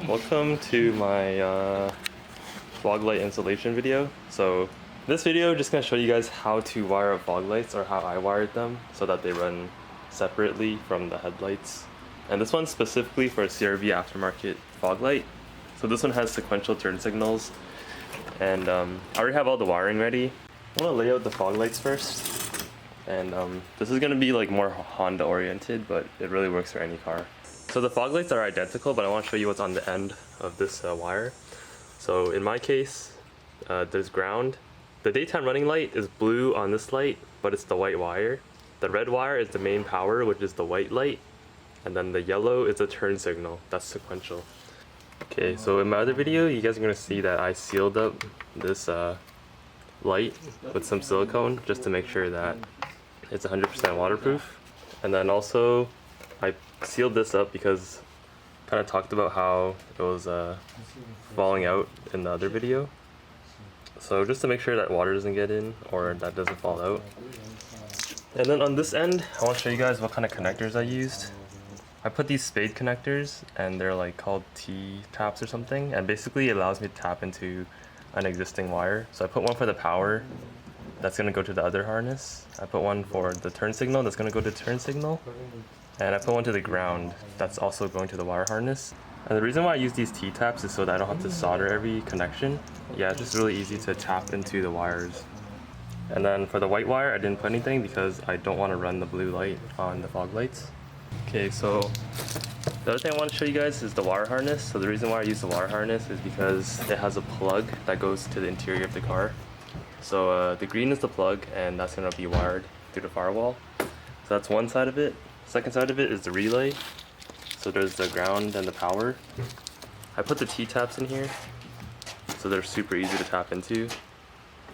Welcome to my fog light installation video. So this video just gonna show you guys how to wire up fog lights, or how I wired them so that they run separately from the headlights. And this one's specifically for a CRV aftermarket fog light. So this one has sequential turn signals, and I already have all the wiring ready. I want to lay out the fog lights first. And this is gonna be like more Honda oriented, but it really works for any car. So the fog lights are identical, but I want to show you what's on the end of this wire. So in my case, there's ground. The daytime running light is blue on this light, but it's the white wire. The red wire is the main power, which is the white light. And then the yellow is the turn signal, that's sequential. Okay, so in my other video, you guys are gonna see that I sealed up this light with some silicone just to make sure that it's 100% waterproof. And then also I sealed this up because I kind of talked about how it was falling out in the other video. So just to make sure that water doesn't get in or that doesn't fall out. And then on this end, I want to show you guys what kind of connectors I used. I put these spade connectors, and they're like called T-taps or something, and basically it allows me to tap into an existing wire. So I put one for the power that's going to go to the other harness. I put one for the turn signal that's going to go to turn signal. And I put one to the ground that's also going to the wire harness. And the reason why I use these T-taps is so that I don't have to solder every connection. Yeah, it's just really easy to tap into the wires. And then for the white wire, I didn't put anything because I don't want to run the blue light on the fog lights. Okay, so the other thing I want to show you guys is the wire harness. So the reason why I use the wire harness is because it has a plug that goes to the interior of the car. So the green is the plug, and that's going to be wired through the firewall. So that's one side of it. Second side of it is the relay. So there's the ground and the power. I put the T-taps in here, so they're super easy to tap into.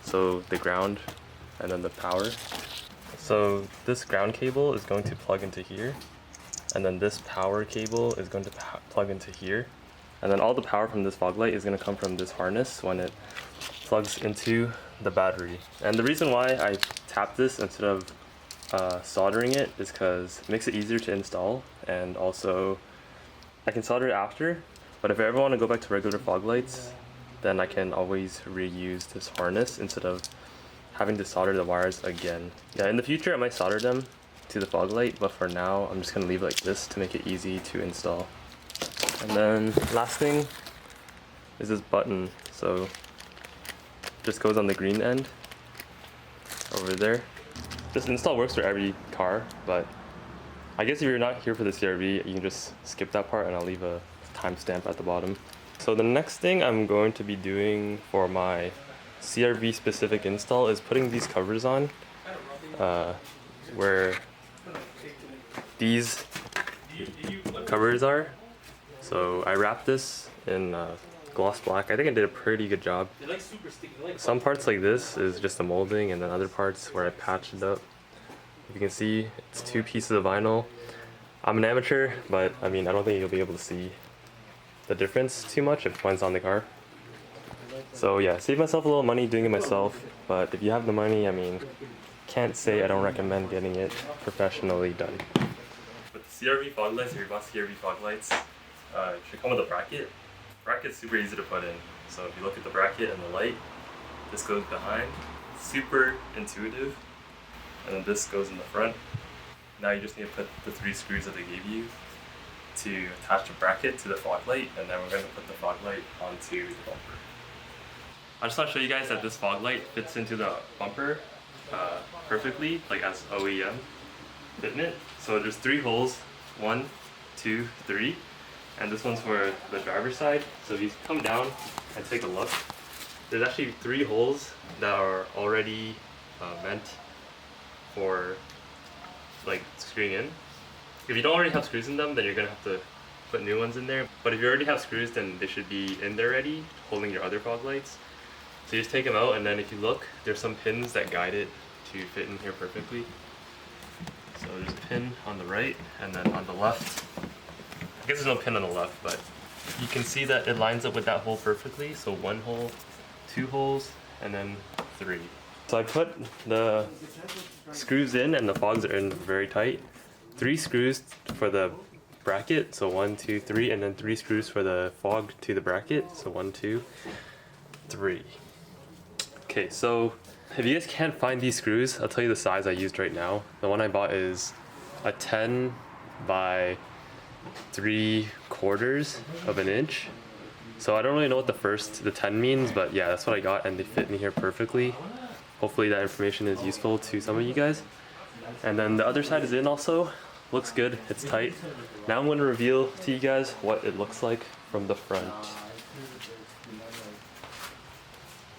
So the ground and then the power. So this ground cable is going to plug into here, and then this power cable is going to plug into here. And then all the power from this fog light is going to come from this harness when it plugs into the battery. And the reason why I tap this instead of soldering it is because it makes it easier to install, and also I can solder it after, but if I ever want to go back to regular fog lights, then I can always reuse this harness instead of having to solder the wires again. Yeah, in the future I might solder them to the fog light, but for now I'm just going to leave it like this to make it easy to install. And then last thing is this button. So this goes on the green end over there. This install works for every car, but I guess if you're not here for the CRV, you can just skip that part, and I'll leave a timestamp at the bottom. So the next thing I'm going to be doing for my CRV specific install is putting these covers on, where these covers are. So I wrapped this in gloss black. I think I did a pretty good job. Some parts like this is just the molding, and then other parts where I patched it up. If you can see, it's 2 pieces of vinyl. I'm an amateur, but I mean, I don't think you'll be able to see the difference too much if one's on the car. So yeah, save myself a little money doing it myself, but if you have the money, I mean, can't say I don't recommend getting it professionally done. With the CRV fog lights, if you bought CRV fog lights, it should come with a bracket. Bracket's super easy to put in. So if you look at the bracket and the light, this goes behind. Super intuitive. And then this goes in the front. Now you just need to put the 3 screws that they gave you to attach the bracket to the fog light, and then we're going to put the fog light onto the bumper. I just want to show you guys that this fog light fits into the bumper perfectly, like as OEM fitment. So there's 3 holes, 1, 2, 3. And this one's for the driver's side. So if you come down and take a look, there's actually 3 holes that are already meant for like screwing in. If you don't already have screws in them, then you're gonna have to put new ones in there. But if you already have screws, then they should be in there ready, holding your other fog lights. So you just take them out, and then if you look, there's some pins that guide it to fit in here perfectly. So there's a pin on the right, and then on the left, I guess there's no pin on the left, but you can see that it lines up with that hole perfectly. So 1 hole, 2 holes, and then 3. So I put the screws in, and the fogs are in very tight. 3 screws for the bracket. So 1, 2, 3, and then 3 screws for the fog to the bracket. So 1, 2, 3. Okay, so if you guys can't find these screws, I'll tell you the size I used right now. The one I bought is a 10 by 3/4 of an inch. So I don't really know what the 10 means, but yeah, that's what I got, and they fit in here perfectly. Hopefully that information is useful to some of you guys. And then the other side is in also. Looks good, it's tight. Now I'm going to reveal to you guys what it looks like from the front.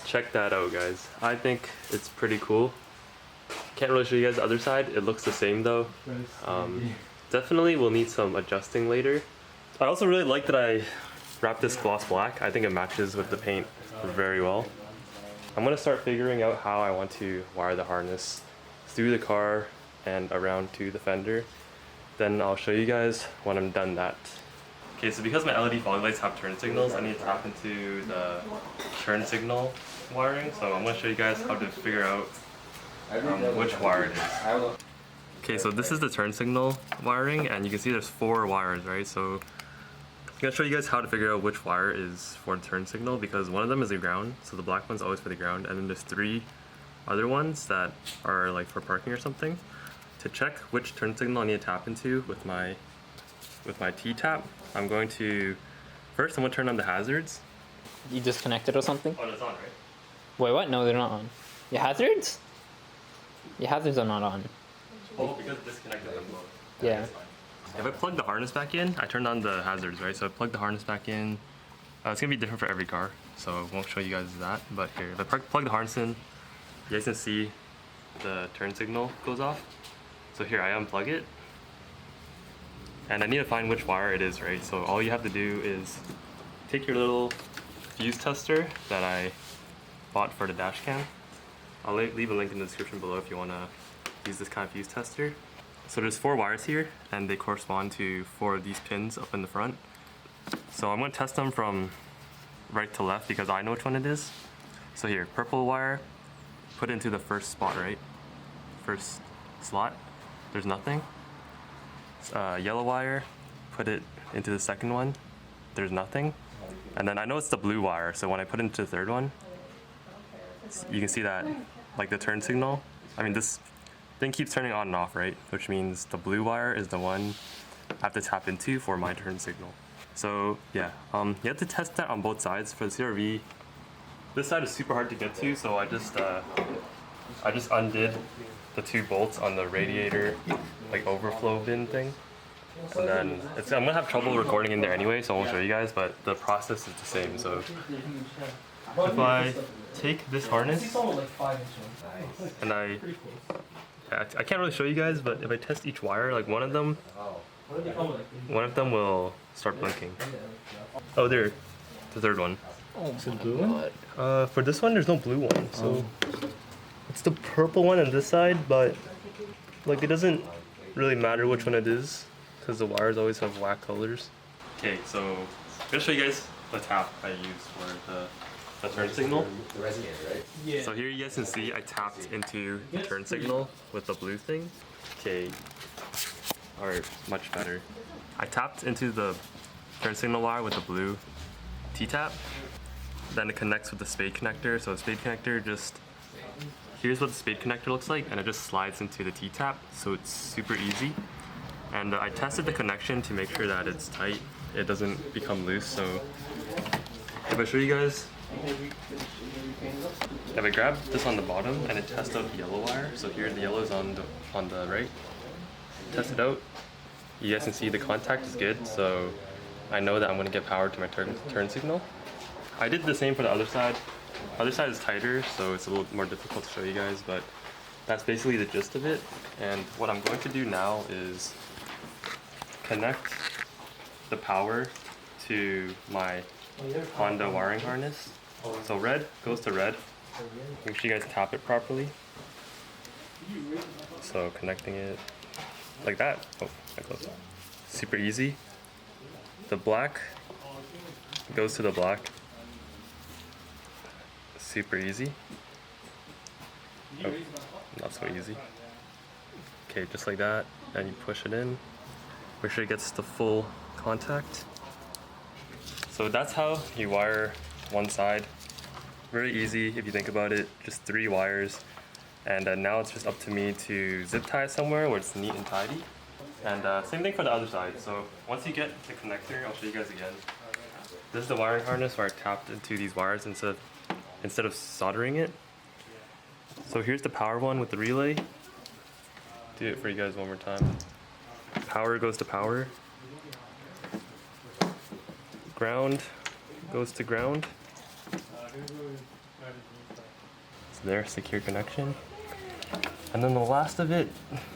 Check that out, guys. I think it's pretty cool. Can't really show you guys the other side. It looks the same though. Definitely will need some adjusting later. I also really like that I wrapped this gloss black. I think it matches with the paint very well. I'm gonna start figuring out how I want to wire the harness through the car and around to the fender. Then I'll show you guys when I'm done that. Okay, so because my LED fog lights have turn signals, I need to tap into the turn signal wiring. So I'm gonna show you guys how to figure out which wire it is. Okay, so this is the turn signal wiring, and you can see there's 4 wires, right? So I'm gonna show you guys how to figure out which wire is for the turn signal, because one of them is the ground, so the black one's always for the ground, and then there's 3 other ones that are like for parking or something. To check which turn signal I need to tap into with my T-tap, I'm going to turn on the hazards. You disconnected or something? Oh, it's on, right? Wait, what? No, they're not on. Your hazards? Your hazards are not on. Oh, because disconnected them. Yeah. If I plug the harness back in, I turned on the hazards, right? So I plug the harness back in. It's gonna be different for every car, so I won't show you guys that. But here, if I plug the harness in, you guys can see the turn signal goes off. So here, I unplug it. And I need to find which wire it is, right? So all you have to do is take your little fuse tester that I bought for the dash cam. I'll leave a link in the description below if you want to use this kind of fuse tester. So there's 4 wires here, and they correspond to 4 of these pins up in the front. So I'm going to test them from right to left because I know which one it is. So here, purple wire, put it into the first spot, right? First slot, there's nothing. Yellow wire, put it into the second one, there's nothing. And then I know it's the blue wire, so when I put it into the third one, you can see that, like the turn signal, I mean this thing keeps turning on and off, right? Which means the blue wire is the one I have to tap into for my turn signal. So yeah, you have to test that on both sides. For the CRV, this side is super hard to get to, so I just undid the 2 bolts on the radiator like overflow bin thing. And then I'm gonna have trouble recording in there anyway, so I won't show you guys, but the process is the same. So if I take this harness and I can't really show you guys, but if I test each wire, like one of them will start blinking. Oh, there, the third one. Oh, it's a blue one? For this one, there's no blue one, so it's the purple one on this side, but like it doesn't really matter which one it is because the wires always have whack colors. Okay, so I'm gonna show you guys the tap I used for the turn signal. The resonator, right? Yeah. So here you guys can see I tapped into the turn signal with the blue thing. Okay, or much better. I tapped into the turn signal wire with the blue T-tap. Then it connects with the spade connector. So the spade connector just, here's what the spade connector looks like, and it just slides into the T-tap, so it's super easy. And I tested the connection to make sure that it's tight, it doesn't become loose. So if I show you guys, if I grab this on the bottom and it tests out the yellow wire, so here the yellow is on the right, test it out, you guys can see the contact is good, so I know that I'm going to get power to my turn signal. I did the same for the other side. The other side is tighter, so it's a little more difficult to show you guys, but that's basically the gist of it. And what I'm going to do now is connect the power to my Honda wiring harness. So red goes to red. Make sure you guys tap it properly. So connecting it like that. Oh, I closed it. Super easy. The black goes to the black. Super easy. Oh, not so easy. Okay, just like that, and you push it in. Make sure it gets the full contact. So that's how you wire one side. Very easy if you think about it, just 3 wires. And now it's just up to me to zip tie it somewhere where it's neat and tidy. And same thing for the other side. So once you get the connector, I'll show you guys again. This is the wiring harness where I tapped into these wires instead of soldering it. So here's the power one with the relay. Do it for you guys one more time. Power goes to power. Ground goes to ground. So there, secure connection. And then the last of it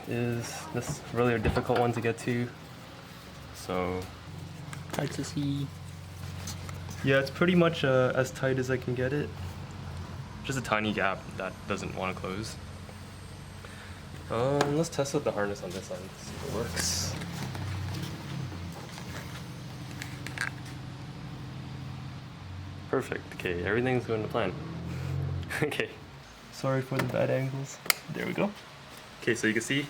is this really difficult one to get to. So Hard to see. yeah, it's pretty much as tight as I can get it. Just a tiny gap that doesn't want to close. Let's test out the harness on this end, see if it works. Perfect. Okay, everything's going to plan. Okay. Sorry for the bad angles. There we go. Okay, so you can see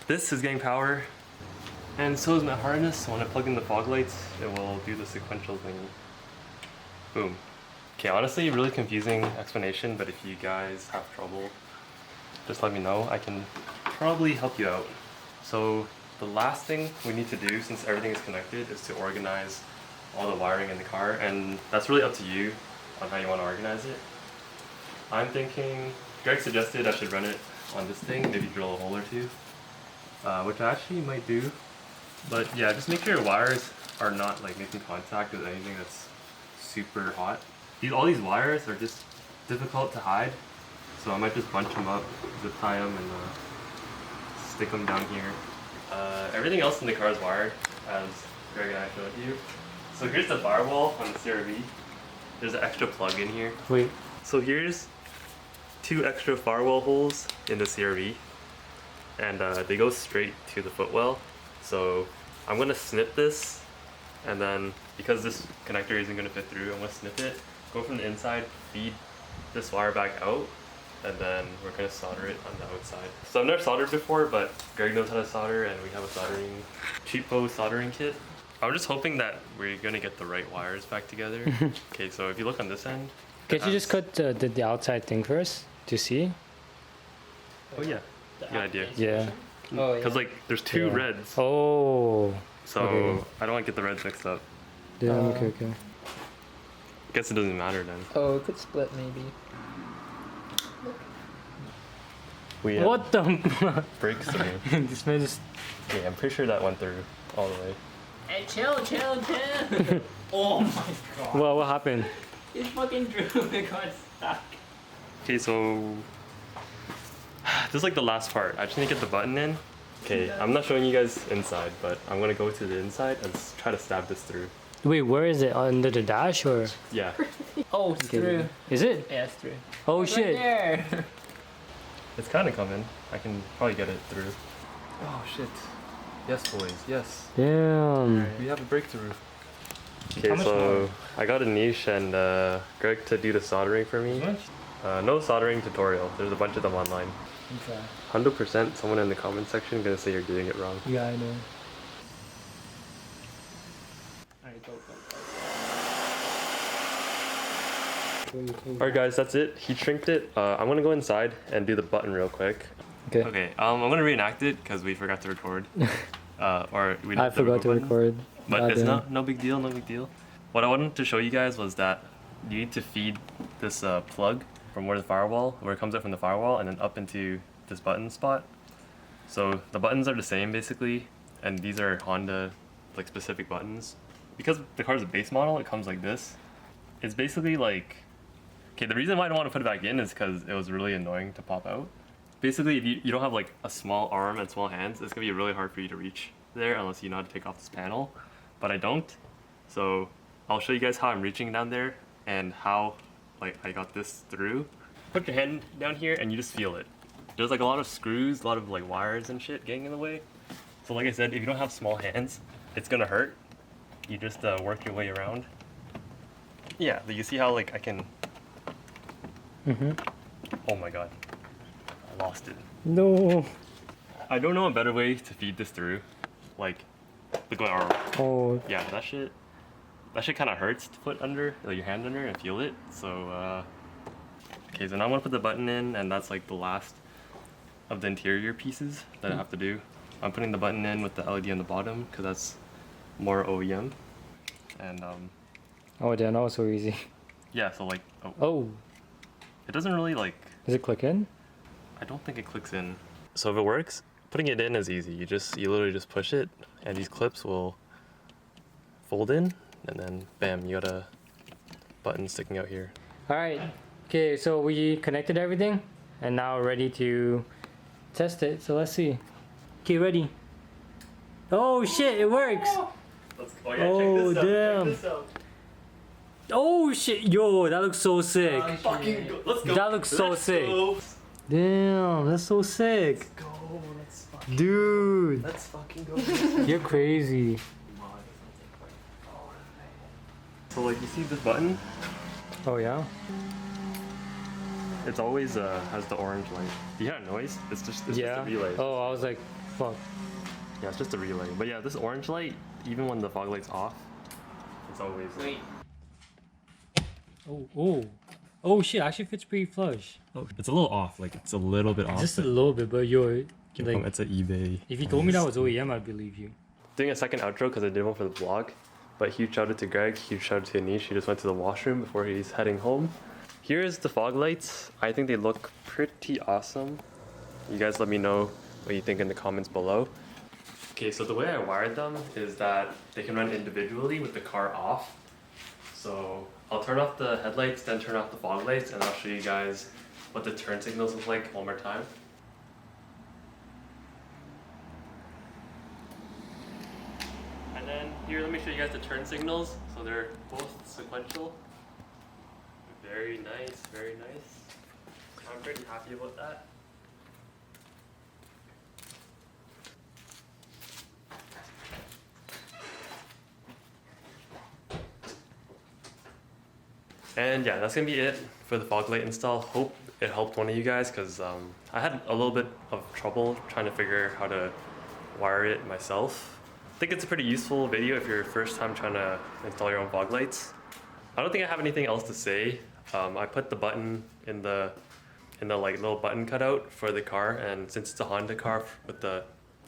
this is getting power, and so is my harness. When I plug in the fog lights, it will do the sequential thing. Boom. Okay, honestly, really confusing explanation, but if you guys have trouble, just let me know. I can probably help you out. So the last thing we need to do, since everything is connected, is to organize all the wiring in the car, and that's really up to you on how you want to organize it. I'm thinking, Greg suggested I should run it on this thing, maybe drill a hole or two, which I actually might do. But yeah, just make sure your wires are not like making contact with anything that's super hot. All these wires are just difficult to hide, so I might just bunch them up, zip tie them, and stick them down here. Everything else in the car is wired, as Greg and I showed you. So here's the firewall on the CRV. There's an extra plug in here. Wait. So here's 2 extra firewall holes in the CRV, and they go straight to the footwell. So I'm gonna snip this, and then because this connector isn't gonna fit through, I'm gonna snip it, go from the inside, feed this wire back out, and then we're gonna solder it on the outside. So I've never soldered before, but Greg knows how to solder, and we have a cheapo soldering kit. I'm just hoping that we're gonna get the right wires back together. Okay, so if you look on this end, Can't you just cut the outside thing first to see? oh yeah, good idea. Yeah. Oh, Because like there's 2 Yeah. reds, Oh. so okay. I don't want to get the reds mixed up. Yeah. Okay. Okay. Guess it doesn't matter then. Oh, it could split maybe. We have What the? brakes through. This man is. Yeah, I'm pretty sure that went through all the way. Hey, chill. Oh my god. Well, what happened? It fucking drew. It got stuck. Okay, so this is like the last part. I just need to get the button in. Okay, I'm not showing you guys inside, but I'm gonna go to the inside and try to stab this through. Wait, where is it? Under the dash or? Yeah. Oh, it's through. Is it? Yeah, it's through. Oh Right shit! there. It's kind of coming. I can probably get it through. Oh shit. Yes, boys. Yes. Damn. We have a breakthrough. Okay, so I got a niche and Greg to do the soldering for me. No soldering tutorial. There's a bunch of them online. Okay. 100% someone in the comment section gonna say you're doing it wrong. Yeah, I know. Alright, go. Alright guys, that's it. He shrinked it. I'm gonna go inside and do the button real quick. Okay. Okay, I'm gonna reenact it because we forgot to record. Or we I didn't forgot to button. record. But it's Goddamn. no big deal, no big deal. What I wanted to show you guys was that you need to feed this plug from where it comes out from the firewall, and then up into this button spot. So the buttons are the same basically, and these are Honda like specific buttons. Because the car's a base model, it comes like this. It's basically like, okay, the reason why I don't want to put it back in is because it was really annoying to pop out. Basically, if you don't have like a small arm and small hands, it's gonna be really hard for you to reach there unless you know how to take off this panel. But I don't, so I'll show you guys how I'm reaching down there and how like I got this through. Put your hand down here and you just feel it. There's like a lot of screws, a lot of like wires and shit getting in the way. So like I said, if you don't have small hands, it's gonna hurt. You just work your way around. Yeah, you see how like I can. Oh my god, I lost it. No. I don't know a better way to feed this through. like look at our Oh, yeah, that shit kind of hurts to put under, like your hand under and feel it. So okay, so now I'm gonna put the button in, and that's like the last of the interior pieces that I have to do. I'm putting the button in with the LED on the bottom because that's more OEM. And oh, they're not so easy. yeah, so like Oh, it doesn't really like, does it click in? I don't think it clicks in. So if it works, putting it in is easy. You literally just push it, and these clips will fold in, and then bam, you got a button sticking out here. All right. Okay, so we connected everything, and now ready to test it. So let's see. Okay, ready. Oh shit, it works. Oh, damn. Oh shit, yo, that looks so sick. Fucking go. Let's go. That looks so Let's sick. Go. Damn, that's so sick. Go. Let's fucking, Dude, let's fucking go. you're crazy. So like you see this button? Oh yeah? It's always has the orange light. Do you hear that noise? It's just Yeah. a relay. Oh, I was like, fuck. Yeah, it's just a relay. But yeah, this orange light, even when the fog light's off, it's always Wait. Oh shit, actually fits pretty flush. oh, it's a little off. Like it's a little bit off. Just a little bit, but yo, like, it's an eBay. if you told me that was OEM, I'd believe you. Doing a second outro because I did one for the vlog. But huge shout out to Greg, huge shout out to Anish. He just went to the washroom before he's heading home. Here's the fog lights. I think they look pretty awesome. You guys let me know what you think in the comments below. Okay, so the way I wired them is that they can run individually with the car off. So I'll turn off the headlights, then turn off the fog lights, and I'll show you guys what the turn signals look like one more time. And then here, let me show you guys the turn signals. So they're both sequential. Very nice, very nice. I'm pretty happy about that. And yeah, that's gonna be it for the fog light install. Hope it helped one of you guys, because I had a little bit of trouble trying to figure how to wire it myself. I think it's a pretty useful video if you're first time trying to install your own fog lights. I don't think I have anything else to say. I put the button in the like little button cutout for the car, and since it's a Honda car with the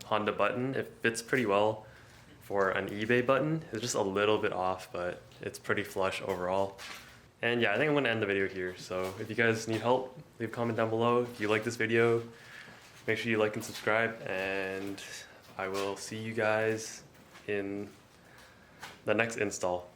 Honda button, it fits pretty well for an eBay button. It's just a little bit off, but it's pretty flush overall. And yeah, I think I'm gonna end the video here. So if you guys need help, leave a comment down below. If you like this video, make sure you like and subscribe, and I will see you guys in the next install.